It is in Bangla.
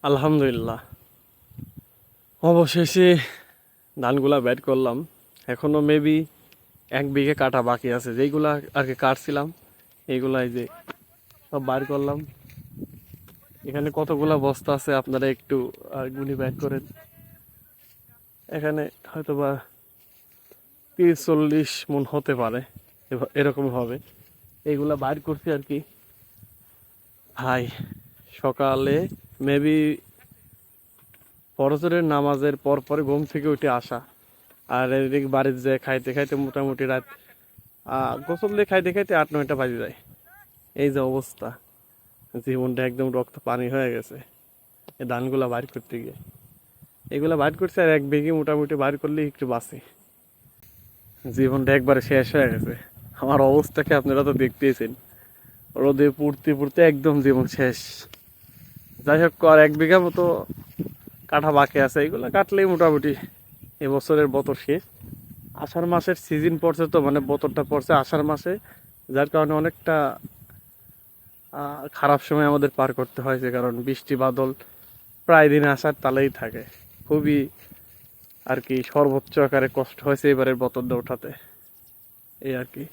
আলহামদুলিল্লাহ, অবশেষে ধানগুলা বের করলাম। এখনো মেবি 1 বিঘে কাটা বাকি আছে, যেইগুলা আর কি কাটছিলাম এইগুলাই যে সব বার করলাম। এখানে কতগুলা বস্তা আছে আপনারা একটু গুনি বের করেন। এখানে হয়তোবা 30-40 মণ হতে পারে, এরকম হবে। এইগুলা বাইর করছি আর কি ভাই। সকালে মেবি ফজরের নামাজের পর পরে ঘুম থেকে উঠে আসা, আর এদিকে বাড়িতে যায় খাইতে খাইতে মোটামুটি রাত গোসল দিয়ে খাইতে খাইতে 8-9টা বাজে যায়। এই যে অবস্থা, জীবনটা একদম রক্ত পানি হয়ে গেছে এই ধানগুলা বাইর করতে গিয়ে। এগুলা বাইর করছে, আর 1 বিঘে মোটামুটি বাইর করলে একটু বাঁচে। জীবনটা একবারে শেষ হয়ে গেছে। আমার অবস্থাকে আপনারা তো দেখতেইছেন, রোদে পুড়তে পুড়তে একদম জীবন শেষ। যাই হোক, আর 1 বিঘা মতো কাটা বাকি আছে, এগুলো কাটলেই মোটামুটি এবছরের বছর শেষ। আষাঢ় মাসের সিজন পড়ছে, তো মানে বছরটা পড়ছে আষাঢ় মাসে, যার কারণে অনেকটা খারাপ সময় আমাদের পার করতে হয়েছে, কারণ বৃষ্টি বাদল প্রায় দিন আসার তালেই থাকে। খুবই আর কি সর্বোচ্চ আকারে কষ্ট হয়েছে এবারের বোতলটা ওঠাতে, এই আর কি।